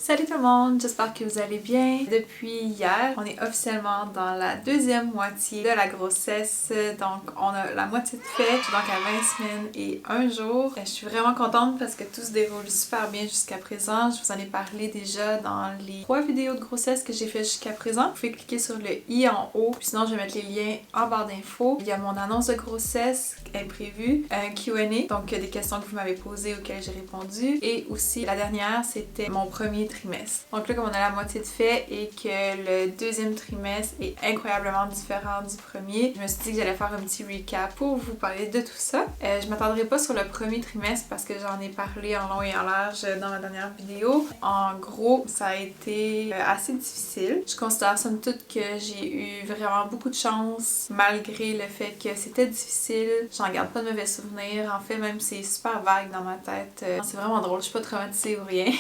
Salut tout le monde, j'espère que vous allez bien. Depuis hier, on est officiellement dans la deuxième moitié de la grossesse. Donc on a la moitié de fait, donc à 20 semaines et 1 jour. Je suis vraiment contente parce que tout se déroule super bien jusqu'à présent. Je vous en ai parlé déjà dans les 3 vidéos de grossesse que j'ai fait jusqu'à présent. Vous pouvez cliquer sur le i en haut, puis sinon je vais mettre les liens en barre d'infos. Il y a mon annonce de grossesse imprévue, un Q&A, donc des questions que vous m'avez posées auxquelles j'ai répondu. Et aussi la dernière, c'était mon premier trimestre. Donc là, comme on a la moitié de fait et que le deuxième trimestre est incroyablement différent du premier, je me suis dit que j'allais faire un petit recap pour vous parler de tout ça. Je m'attendrai pas sur le premier trimestre parce que j'en ai parlé en long et en large dans ma dernière vidéo. En gros, ça a été assez difficile. Je considère somme toute que j'ai eu vraiment beaucoup de chance malgré le fait que c'était difficile. J'en garde pas de mauvais souvenirs. En fait, même c'est super vague dans ma tête. C'est vraiment drôle. Je suis pas traumatisée ou rien.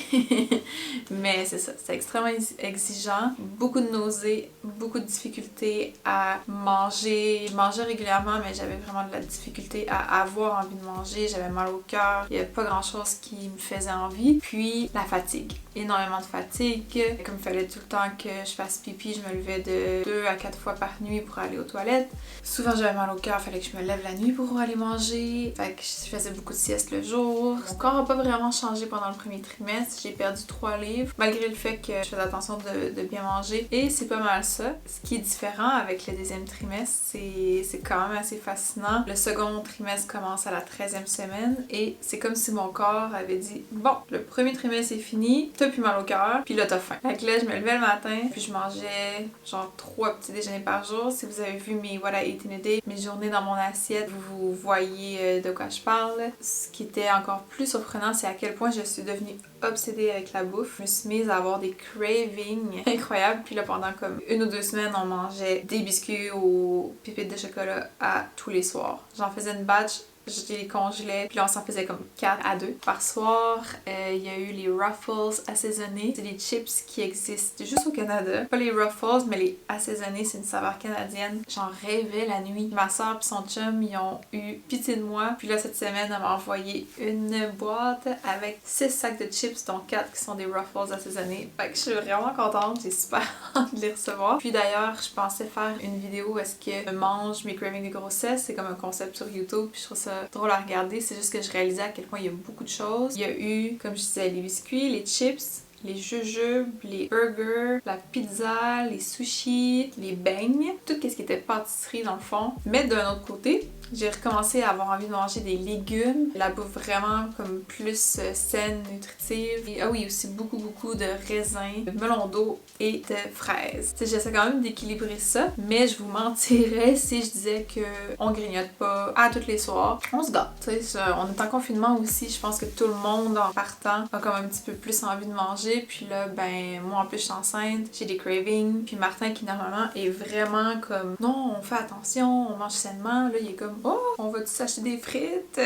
Mais c'est ça, c'est extrêmement exigeant. Beaucoup de nausées, beaucoup de difficultés à manger. Je mangeais régulièrement, mais j'avais vraiment de la difficulté à avoir envie de manger. J'avais mal au cœur. Il y avait pas grand chose qui me faisait envie. Puis la fatigue. Énormément de fatigue. Comme il fallait tout le temps que je fasse pipi, je me levais de 2 à 4 fois par nuit pour aller aux toilettes. Souvent j'avais mal au cœur, il fallait que je me lève la nuit pour aller manger. Fait que je faisais beaucoup de siestes le jour. Mon corps n'a pas vraiment changé pendant le premier trimestre. J'ai perdu 3 livres, malgré le fait que je faisais attention de bien manger. Et c'est pas mal ça. Ce qui est différent avec le deuxième trimestre, c'est quand même assez fascinant. Le second trimestre commence à la 13e semaine et c'est comme si mon corps avait dit « Bon, le premier trimestre est fini, t'as plus mal au cœur, puis là t'as faim. » Fait que là, je me levais le matin, puis je mangeais genre 3 petits déjeuners par jour. Si vous avez vu mes What I Ate in a Day, mes journées dans mon assiette, vous voyez de quoi je parle. Ce qui était encore plus surprenant, c'est à quel point je suis devenue obsédée avec la bouffe. Je me suis mise à avoir des cravings incroyables. Puis là, pendant comme 1 ou 2 semaines, on mangeait des biscuits aux pépites de chocolat à tous les soirs. J'en faisais une batch, je les congelais, puis là on s'en faisait comme 4 à 2 par soir. Il y a eu les Ruffles assaisonnés. C'est des chips qui existent juste au Canada. Pas les Ruffles, mais les assaisonnés, c'est une saveur canadienne. J'en rêvais la nuit. Ma soeur et son chum, ils ont eu pitié de moi. Puis là, cette semaine, elle m'a envoyé une boîte avec 6 sacs de chips, dont 4 qui sont des Ruffles assaisonnés. Fait que je suis vraiment contente. J'ai super hâte de les recevoir. Puis d'ailleurs, je pensais faire une vidéo où est-ce que je mange mes cravings de grossesse. C'est comme un concept sur YouTube. Puis je trouve ça drôle à regarder, c'est juste que je réalisais à quel point il y a beaucoup de choses. Il y a eu, comme je disais, les biscuits, les chips, les jujubes, les burgers, la pizza, les sushis, les beignes, tout ce qui était pâtisserie dans le fond. Mais d'un autre côté, j'ai recommencé à avoir envie de manger des légumes, la bouffe vraiment comme plus saine, nutritive. Et ah oui, aussi beaucoup de raisins, de melon d'eau et de fraises. Tu sais, j'essaie quand même d'équilibrer ça, mais je vous mentirais si je disais que on grignote pas à tous les soirs. On se gâte, tu sais, on est en confinement aussi, je pense que tout le monde en partant a comme un petit peu plus envie de manger, puis là, ben, moi en plus je suis enceinte, j'ai des cravings, puis Martin qui normalement est vraiment comme non, on fait attention, on mange sainement, là il est comme oh, on va-tu s'acheter des frites?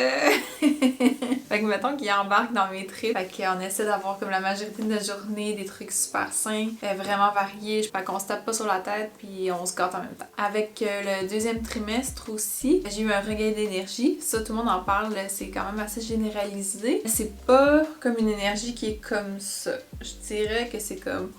Fait que mettons qu'il embarque dans mes trips. Fait qu'on essaie d'avoir comme la majorité de notre journée des trucs super sains, vraiment variés. Fait qu'on se tape pas sur la tête puis on se gâte en même temps. Avec le deuxième trimestre aussi, j'ai eu un regain d'énergie. Ça, tout le monde en parle, c'est quand même assez généralisé. C'est pas comme une énergie qui est comme ça. Je dirais que c'est comme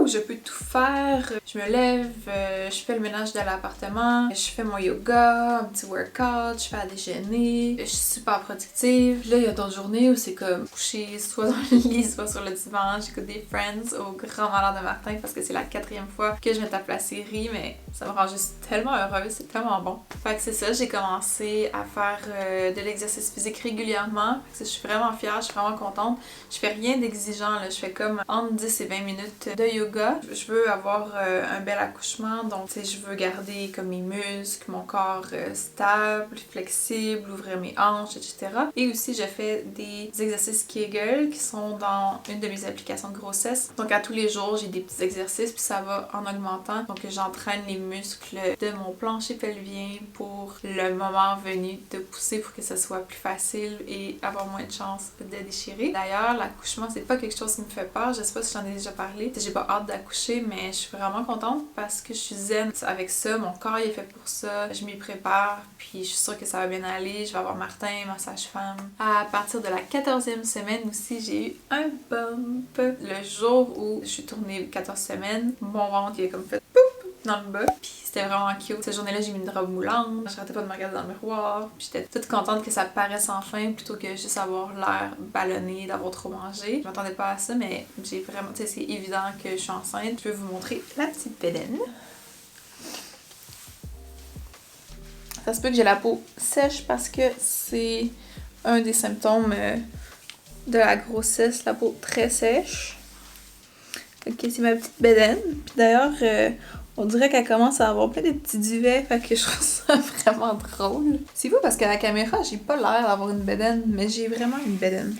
je peux tout faire. Je me lève, je fais le ménage de l'appartement, je fais mon yoga, un petit workout, je fais à déjeuner, je suis super productive. Là, il y a d'autres journées où c'est comme coucher soit dans le lit, soit sur le divan, j'écoute des Friends au grand malheur de Martin parce que c'est la 4e fois que je me tape la série, mais ça me rend juste tellement heureuse, c'est tellement bon. Fait que c'est ça, j'ai commencé à faire de l'exercice physique régulièrement. Fait que je suis vraiment fière, je suis vraiment contente. Je fais rien d'exigeant, là, je fais comme entre 10 et 20 minutes de yoga. Je veux avoir un bel accouchement, donc tu sais, je veux garder comme mes muscles, mon corps stable, flexible, ouvrir mes hanches, etc. Et aussi, je fais des exercices Kegel qui sont dans une de mes applications de grossesse. Donc à tous les jours, j'ai des petits exercices, puis ça va en augmentant. Donc j'entraîne les muscles de mon plancher pelvien pour le moment venu de pousser pour que ce soit plus facile et avoir moins de chances de déchirer. D'ailleurs, l'accouchement, c'est pas quelque chose qui me fait peur. Je sais pas si j'en ai déjà parlé. J'ai pas hâte hâte d'accoucher, mais je suis vraiment contente parce que je suis zen avec ça. Mon corps il est fait pour ça. Je m'y prépare, puis je suis sûre que ça va bien aller. Je vais avoir Martin, ma sage-femme. À partir de la 14e semaine aussi, j'ai eu un bump. Le jour où je suis tournée 14 semaines, mon ventre il a comme fait poup dans le bas. Puis c'était vraiment cute. Cette journée-là, j'ai mis une robe moulante. J'arrêtais pas de me regarder dans le miroir. Puis j'étais toute contente que ça paraisse enfin plutôt que juste avoir l'air ballonné, d'avoir trop mangé. Je m'attendais pas à ça, mais j'ai vraiment... Tu sais, c'est évident que je suis enceinte. Je vais vous montrer la petite bédaine. Ça se peut que j'ai la peau sèche parce que c'est un des symptômes de la grossesse, la peau très sèche. Ok, c'est ma petite bédaine. Puis d'ailleurs, on dirait qu'elle commence à avoir plein de petits duvets, fait que je trouve ça vraiment drôle. C'est fou parce qu'à la caméra, j'ai pas l'air d'avoir une bédaine, mais j'ai vraiment une bédaine.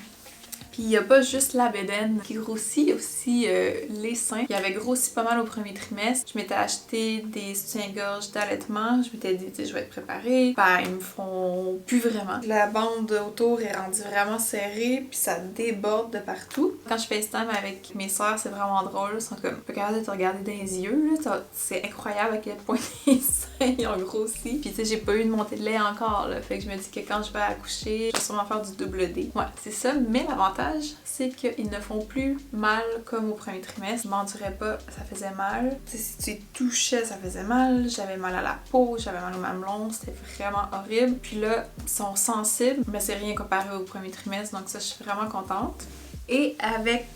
Puis il y a pas juste la bédaine qui grossit, il y a aussi les seins. Il avait grossi pas mal au premier trimestre. Je m'étais acheté des soutiens-gorge d'allaitement. Je m'étais dit, tu sais, je vais être préparée. Ben, ils me font plus vraiment. La bande autour est rendue vraiment serrée, puis ça déborde de partout. Quand je FaceTime avec mes soeurs, c'est vraiment drôle. Ils sont comme, pas capable de te regarder dans les yeux, là. C'est incroyable à quel point les seins ils ont grossi. Puis tu sais, j'ai pas eu de montée de lait encore, là. Fait que je me dis que quand je vais accoucher, je vais sûrement faire du double D. Ouais, c'est ça. Mais l'avantage, c'est qu'ils ne font plus mal comme au premier trimestre. Je m'endurais pas, ça faisait mal. T'sais, si tu les touchais, ça faisait mal. J'avais mal à la peau, j'avais mal au mamelon, c'était vraiment horrible. Puis là, ils sont sensibles, mais c'est rien comparé au premier trimestre, donc ça, je suis vraiment contente. Et avec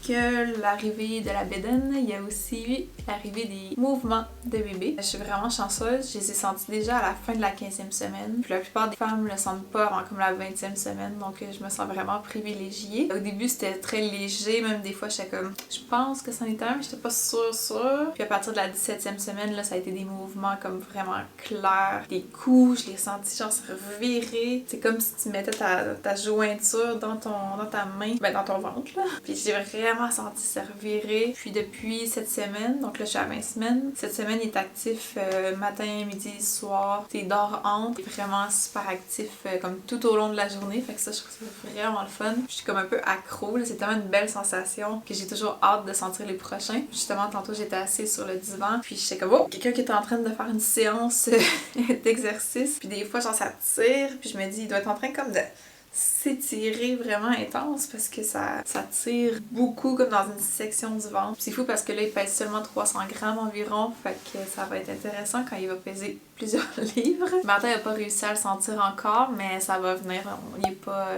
l'arrivée de la bédaine, il y a aussi eu l'arrivée des mouvements de bébé. Je suis vraiment chanceuse, je les ai sentis déjà à la fin de la 15e semaine. Puis la plupart des femmes le sentent pas avant comme la 20e semaine, donc je me sens vraiment privilégiée. Au début, c'était très léger, même des fois, j'étais comme, je pense que c'en était un, mais j'étais pas sûre. Puis à partir de la 17e semaine, là, ça a été des mouvements comme vraiment clairs. Des coups, je les sentis genre se revirer. C'est comme si tu mettais ta jointure dans ta main, ben dans ton ventre, là. Puis j'ai vraiment senti se revirer. Puis depuis cette semaine, donc là je suis à 20 semaines, cette semaine il est actif matin, midi, soir. Il dort entre, il est vraiment super actif comme tout au long de la journée. Fait que ça, je trouve ça vraiment le fun. Je suis comme un peu accro, là. C'est tellement une belle sensation que j'ai toujours hâte de sentir les prochains. Justement, tantôt j'étais assise sur le divan, puis j'étais comme, oh, quelqu'un qui est en train de faire une séance d'exercice. Puis des fois, genre ça tire, puis je me dis, il doit être en train comme de s'étirer vraiment intense parce que ça tire beaucoup comme dans une section du ventre. C'est fou parce que là il pèse seulement 300 grammes environ, fait que ça va être intéressant quand il va peser plusieurs livres. Martin n'a pas réussi à le sentir encore, mais ça va venir.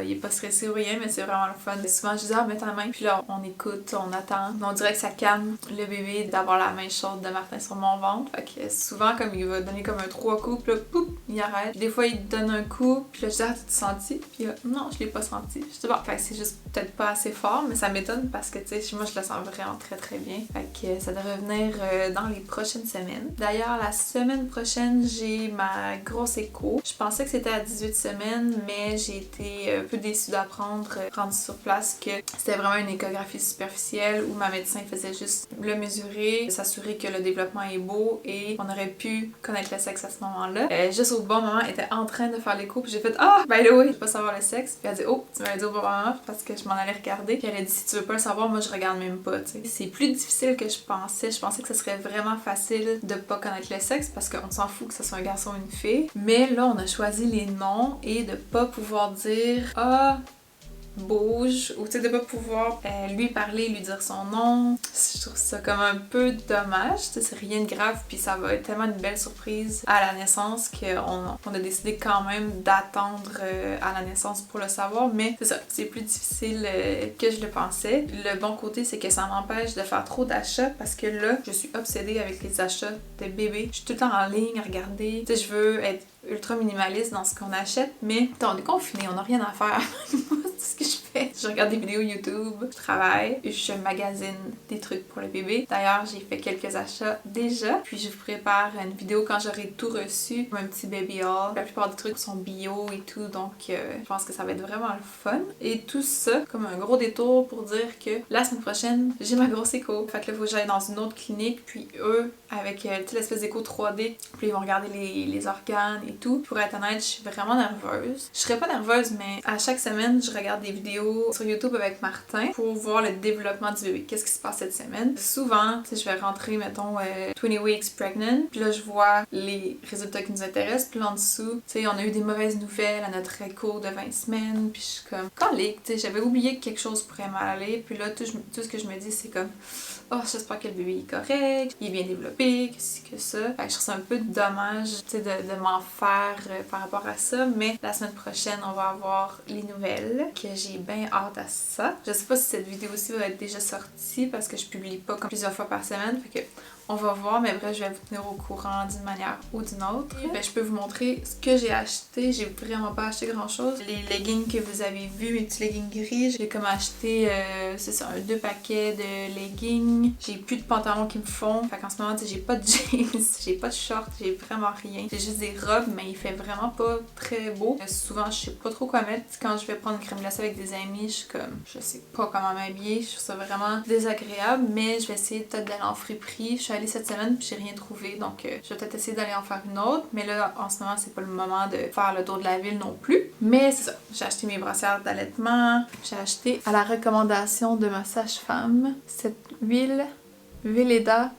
Il est pas stressé ou rien, mais c'est vraiment le fun. Souvent je dis, ah, mets ta main, puis là on écoute, on attend. On dirait que ça calme le bébé d'avoir la main chaude de Martin sur mon ventre. Fait que souvent comme il va donner comme un 3 coups, puis là poup, il arrête. Des fois il donne un coup, puis là je dis, ah, t'as-tu senti? Puis là, non, je l'ai pas senti. Je sais pas, fait que c'est juste peut-être pas assez fort, mais ça m'étonne parce que tu sais, moi je le sens vraiment très très bien. Fait que ça devrait venir dans les prochaines semaines. D'ailleurs, la semaine prochaine, j'ai ma grosse écho. Je pensais que c'était à 18 semaines, mais j'ai été un peu déçue d'apprendre, rendu sur place, que c'était vraiment une échographie superficielle où ma médecin faisait juste le mesurer, s'assurer que le développement est beau et on aurait pu connaître le sexe à ce moment-là. Juste au bon moment, elle était en train de faire l'écho, puis j'ai fait « Ah, by the way, je veux pas savoir le sexe. » Puis elle a dit « Oh, tu m'avais dit au bon moment parce que je m'en allais regarder. » Puis elle a dit « Si tu veux pas le savoir, moi je regarde même pas. » Tu sais, c'est plus difficile que je pensais. Je pensais que ce serait vraiment facile de pas connaître le sexe parce qu'on s'en fout que ce soit un garçon ou une fille. Mais là, on a choisi les noms et de pas pouvoir dire « Ah, bouge » ou tu sais de pas pouvoir lui parler, lui dire son nom. Je trouve ça comme un peu dommage, tu sais, c'est rien de grave puis ça va être tellement une belle surprise à la naissance qu'on a décidé quand même d'attendre à la naissance pour le savoir, mais c'est ça, c'est plus difficile que je le pensais. Le bon côté, c'est que ça m'empêche de faire trop d'achats parce que là, je suis obsédée avec les achats de bébés. Je suis tout le temps en ligne à regarder, tu sais, je veux être ultra minimaliste dans ce qu'on achète, mais on est confinés, on n'a rien à faire. C'est ce que je fais. Je regarde des vidéos YouTube, je travaille, je magasine des trucs pour le bébé. D'ailleurs, j'ai fait quelques achats déjà, puis je vous prépare une vidéo quand j'aurai tout reçu, un petit baby haul. La plupart des trucs sont bio et tout, donc je pense que ça va être vraiment le fun. Et tout ça, comme un gros détour pour dire que la semaine prochaine, j'ai ma grosse écho. Fait que là, il faut que j'aille dans une autre clinique, puis eux, avec l'espèce d'écho 3D, puis ils vont regarder les organes et tout. Pour être honnête, je suis vraiment nerveuse. Je serais pas nerveuse, mais à chaque semaine, je regarde des vidéos vidéo sur YouTube avec Martin pour voir le développement du bébé. Qu'est-ce qui se passe cette semaine? Souvent, tu sais, je vais rentrer, mettons, 20 weeks pregnant, puis là, je vois les résultats qui nous intéressent, puis là, en dessous, tu sais, on a eu des mauvaises nouvelles à notre écho de 20 semaines, puis je suis comme, calique, tu sais, j'avais oublié que quelque chose pourrait mal aller, puis là, tout ce que je me dis, c'est comme, oh, j'espère que le bébé est correct, il est bien développé, que ci, que ça. Fait que je trouve ça un peu dommage, tu sais, de m'en faire par rapport à ça, mais la semaine prochaine, on va avoir les nouvelles, que j'ai bien hâte à ça. Je sais pas si cette vidéo aussi va être déjà sortie, parce que je publie pas comme plusieurs fois par semaine, fait que on va voir, mais bref, je vais vous tenir au courant d'une manière ou d'une autre. Ben, je peux vous montrer ce que j'ai acheté. J'ai vraiment pas acheté grand chose. Les leggings que vous avez vus, mes petits leggings gris, j'ai comme acheté, c'est ça, 2 paquets de leggings. J'ai plus de pantalons qui me font. Fait qu'en ce moment, j'ai pas de jeans, j'ai pas de shorts, j'ai vraiment rien. J'ai juste des robes, mais il fait vraiment pas très beau. Souvent, je sais pas trop quoi mettre. Quand je vais prendre une crème glacée avec des amis, je suis comme, je sais pas comment m'habiller. Je trouve ça vraiment désagréable, mais je vais essayer peut-être d'aller en friperie. Je suis allée cette semaine puis j'ai rien trouvé, donc je vais peut-être essayer d'aller en faire une autre, mais là en ce moment c'est pas le moment de faire le tour de la ville non plus. Mais c'est ça, j'ai acheté mes brassières d'allaitement, j'ai acheté à la recommandation de ma sage-femme cette huile Velleda.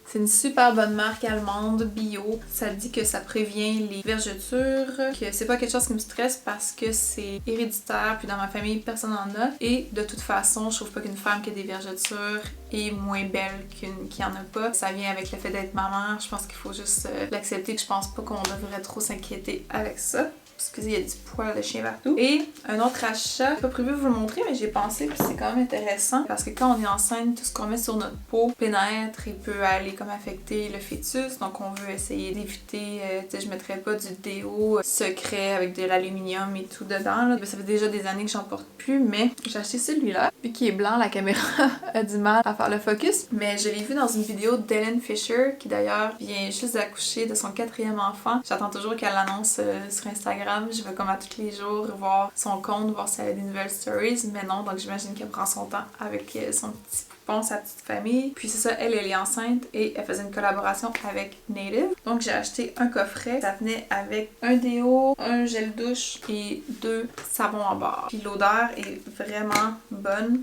C'est une super bonne marque allemande, bio. Ça dit que ça prévient les vergetures, que c'est pas quelque chose qui me stresse parce que c'est héréditaire, puis dans ma famille, personne n'en a. Et de toute façon, je trouve pas qu'une femme qui a des vergetures est moins belle qu'une qui en a pas. Ça vient avec le fait d'être maman, je pense qu'il faut juste l'accepter. Je pense pas qu'on devrait trop s'inquiéter avec ça. Excusez, il y a du poil de chien partout. Et un autre achat, j'ai pas prévu de vous le montrer, mais j'ai pensé, puis c'est quand même intéressant, parce que quand on est enceinte, tout ce qu'on met sur notre peau pénètre et peut aller comme affecter le fœtus, donc on veut essayer d'éviter, tu sais, je mettrais pas du déo secret avec de l'aluminium et tout dedans, là. Ça fait déjà des années que j'en porte plus, mais j'ai acheté celui-là. Vu qu'il est blanc, la caméra a du mal à faire le focus, mais je l'ai vu dans une vidéo d'Ellen Fisher, qui d'ailleurs vient juste d'accoucher de son 4e enfant. J'attends toujours qu'elle l'annonce sur Instagram. Je vais comme à tous les jours voir son compte, voir si elle a des nouvelles stories, mais non, donc j'imagine qu'elle prend son temps avec son petit poupon, sa petite famille. Puis c'est ça, elle est enceinte et elle faisait une collaboration avec Native. Donc j'ai acheté un coffret, ça venait avec un déo, un gel douche et 2 savons en barre. Puis l'odeur est vraiment bonne.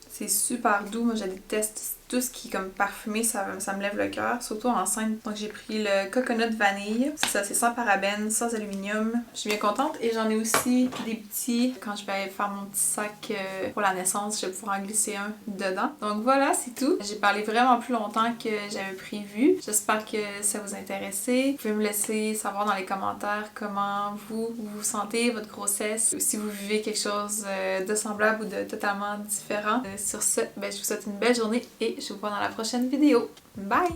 C'est super doux, moi je déteste tout ce qui est comme parfumé, ça me lève le cœur, surtout enceinte. Donc j'ai pris le coconut vanille, c'est ça, c'est sans parabènes, sans aluminium. Je suis bien contente et j'en ai aussi des petits. Quand je vais faire mon petit sac pour la naissance, je vais pouvoir en glisser un dedans. Donc voilà, c'est tout. J'ai parlé vraiment plus longtemps que j'avais prévu. J'espère que ça vous intéresse. Vous pouvez me laisser savoir dans les commentaires comment vous vous sentez, votre grossesse, ou si vous vivez quelque chose de semblable ou de totalement différent. Sur ce, ben, je vous souhaite une belle journée et je vous vois dans la prochaine vidéo. Bye!